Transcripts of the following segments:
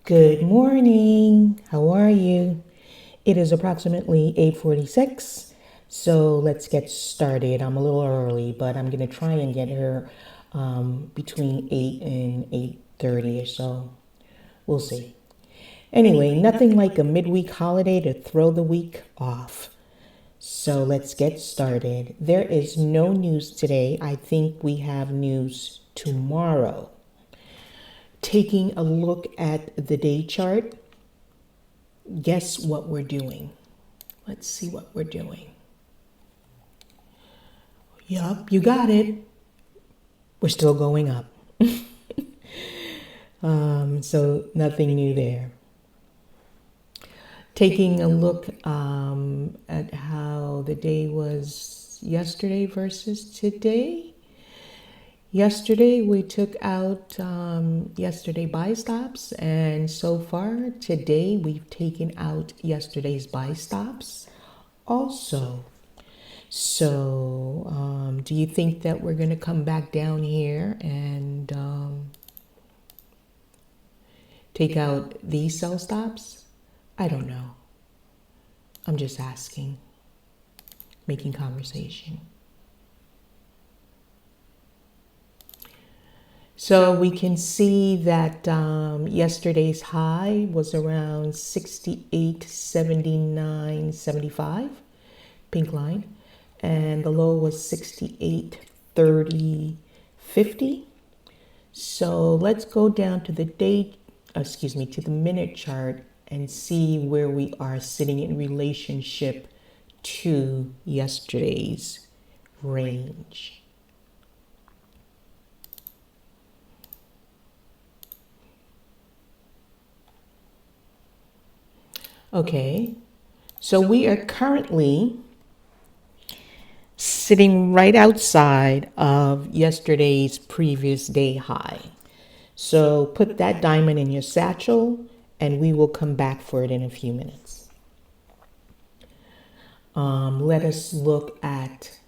Good morning. How are you? It is approximately 8:46, so let's get started. I'm a little early, but I'm going to try and get here between 8 and 8:30 or so. We'll see. Anyway, nothing like a midweek holiday to throw the week off. So let's get started. There is no news today. I think we have news tomorrow. Taking a look at the day chart, guess what we're doing? Let's see what we're doing. Yup, you got it. We're still going up. So nothing new there. Taking a look at how the day was yesterday versus today. Yesterday we took out yesterday buy stops, and so far today we've taken out yesterday's buy stops also. So do you think that we're going to come back down here and take out these sell stops? I don't know. I'm just asking, making conversation. So we can see that yesterday's high was around 68.79.75, pink line, and the low was 68.30.50. So let's go down to the to the minute chart and see where we are sitting in relationship to yesterday's range. Okay, so we are currently sitting right outside of yesterday's previous day high. So put that diamond in your satchel and we will come back for it in a few minutes. Let us look at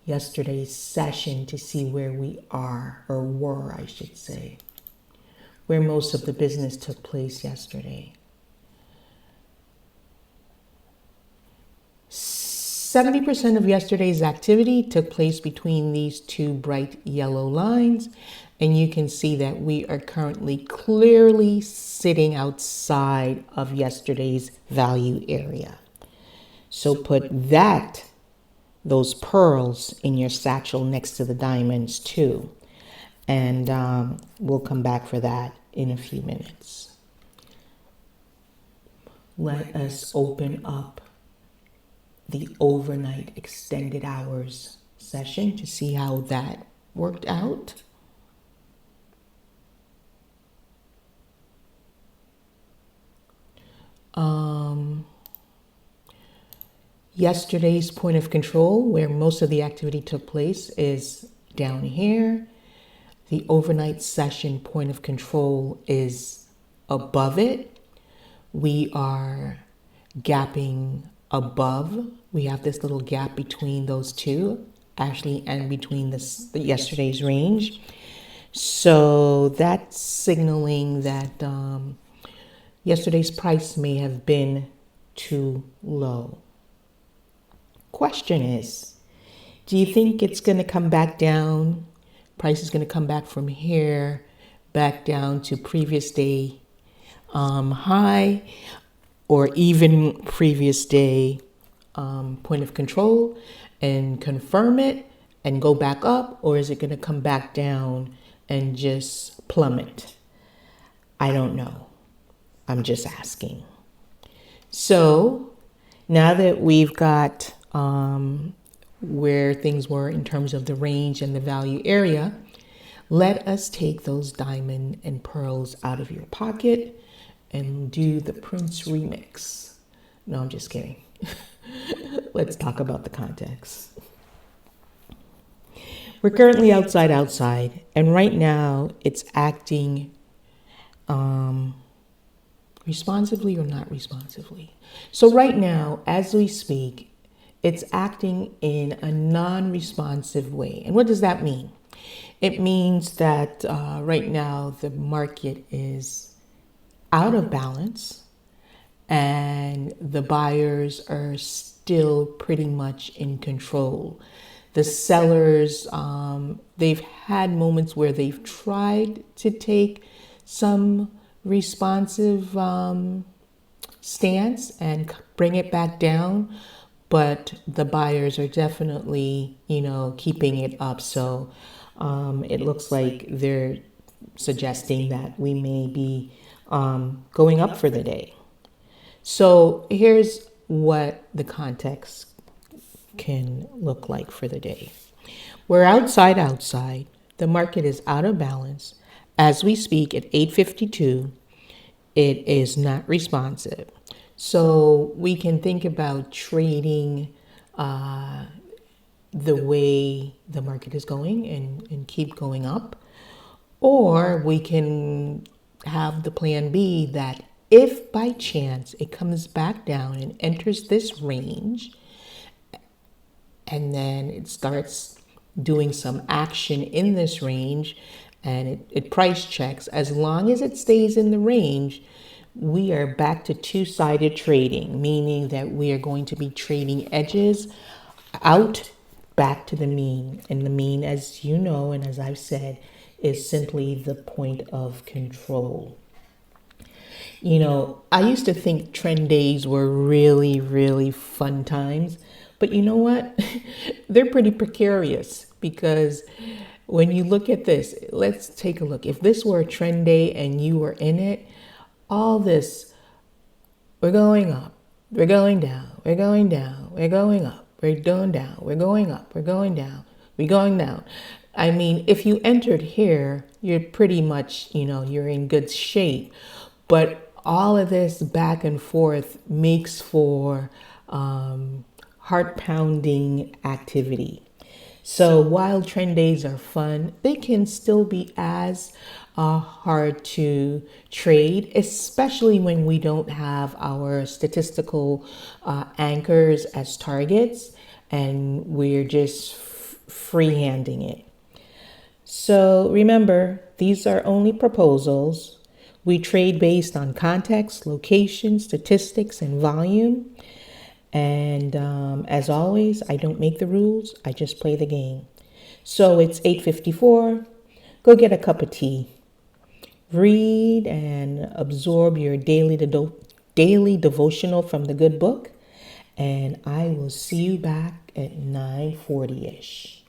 yesterday's session to see where we are, or were, I should say, where most of the business took place yesterday. 70% of yesterday's activity took place between these two bright yellow lines, and you can see that we are currently clearly sitting outside of yesterday's value area. So put those pearls in your satchel next to the diamonds too, and we'll come back for that in a few minutes. Let us open up the overnight extended hours session to see how that worked out. Yesterday's point of control, where most of the activity took place, is down here. The overnight session point of control is above it. We are gapping above. We have this little gap between those two, actually, and between the yesterday's range. So that's signaling that yesterday's price may have been too low. Question is, do you think it's going to come back down? Price is going to come back from here back down to previous day high, or even previous day point of control, and confirm it and go back up? Or is it going to come back down and just plummet? I don't know. I'm just asking. So now that we've got where things were in terms of the range and the value area, let us take those diamond and pearls out of your pocket and do the Prince remix. No, I'm just kidding. Let's talk about the context. We're currently outside, and right now it's acting responsively or not responsively. So right now, as we speak, it's acting in a non-responsive way. And what does that mean? It means that right now the market is out of balance, and the buyers are still pretty much in control. The sellers, they've had moments where they've tried to take some responsive stance and bring it back down, but the buyers are definitely, keeping it up. So it looks like they're suggesting that we may be going up for the day. So here's what the context can look like for the day. We're outside. The market is out of balance. As we speak at 8:52, it is not responsive. So we can think about trading the way the market is going and keep going up. Or we can have the plan B that if by chance it comes back down and enters this range, and then it starts doing some action in this range and it price checks, as long as it stays in the range, we are back to two-sided trading, meaning that we are going to be trading edges out back to the mean. And the mean, as you know, and as I've said, is simply the point of control. I used to think trend days were really, really fun times. But you know what? They're pretty precarious because when you look at this, let's take a look. If this were a trend day and you were in it, all this, we're going up, we're going down, we're going down, we're going up, we're going down, we're going up, we're going down, we're going down. I mean, if you entered here, you're pretty much, you're in good shape. But all of this back and forth makes for heart-pounding activity. So while trend days are fun, they can still be as hard to trade, especially when we don't have our statistical anchors as targets and we're just freehanding it. So remember, these are only proposals. We trade based on context, location, statistics, and volume. And as always, I don't make the rules, I just play the game. So it's 8:54. Go get a cup of tea. Read and absorb your daily devotional from the good book. And I will see you back at 9:40-ish.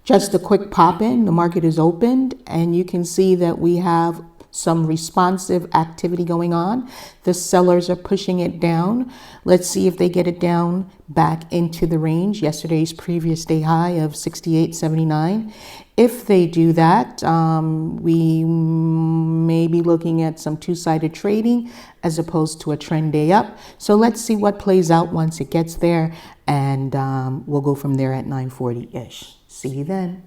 Just a quick pop in, the market is opened and you can see that we have some responsive activity going on. The sellers are pushing it down. Let's see if they get it down back into the range, yesterday's previous day high of 68.79. If they do that, we may be looking at some two-sided trading as opposed to a trend day up. So let's see what plays out once it gets there, and we'll go from there at 9:40-ish. See you then.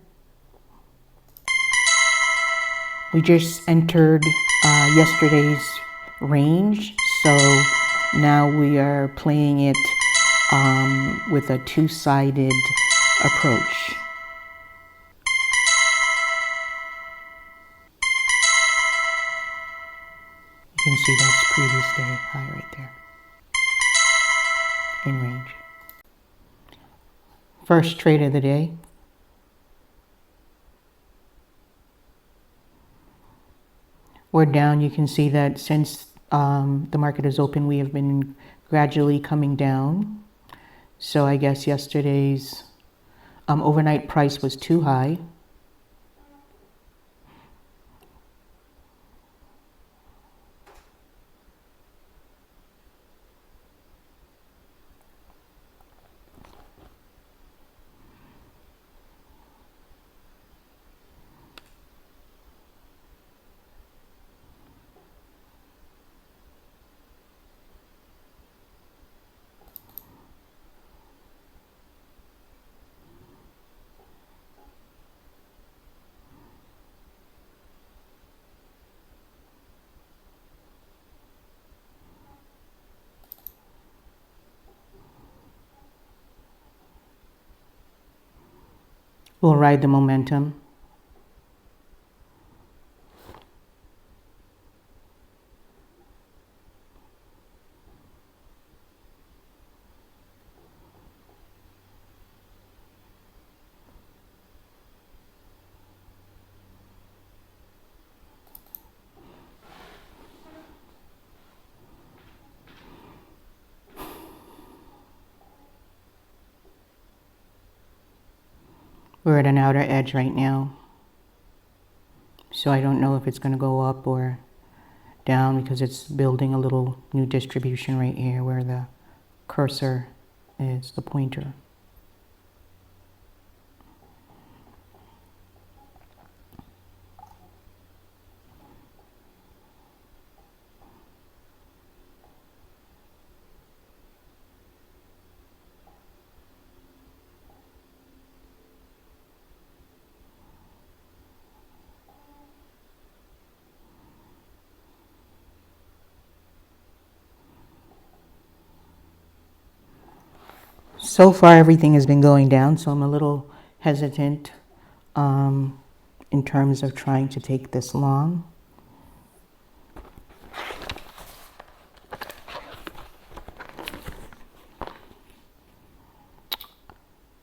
We just entered yesterday's range, so now we are playing it with a two-sided approach. You can see that's previous day high right there, in range. First trade of the day. We're down. You can see that since the market is open, we have been gradually coming down. So I guess yesterday's overnight price was too high. We'll ride the momentum. We're at an outer edge right now, so I don't know if it's going to go up or down because it's building a little new distribution right here where the cursor is, the pointer. So far, everything has been going down, so I'm a little hesitant in terms of trying to take this long.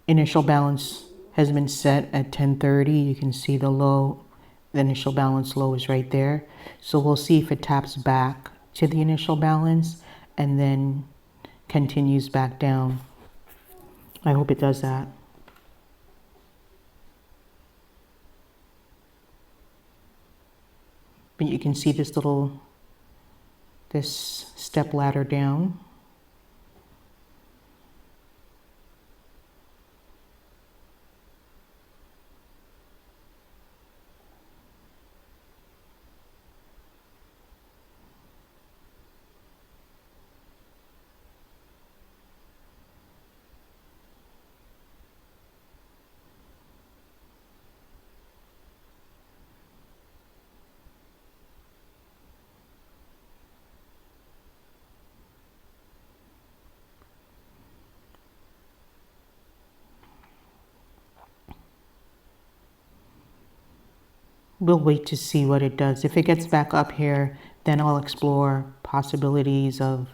Initial balance has been set at 1030. You can see the low, the initial balance low is right there. So we'll see if it taps back to the initial balance and then continues back down. I hope it does that. But you can see this step ladder down. We'll wait to see what it does. If it gets back up here, then I'll explore possibilities of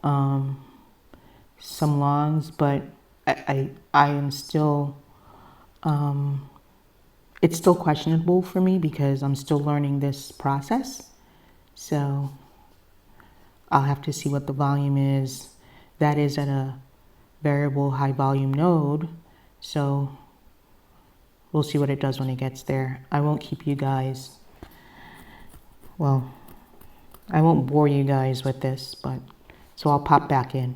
some longs, but I am still, it's still questionable for me because I'm still learning this process. So I'll have to see what the volume is. That is at a variable high volume node. So we'll see what it does when it gets there. I won't keep you guys, well, I won't bore you guys with this, but so I'll pop back in.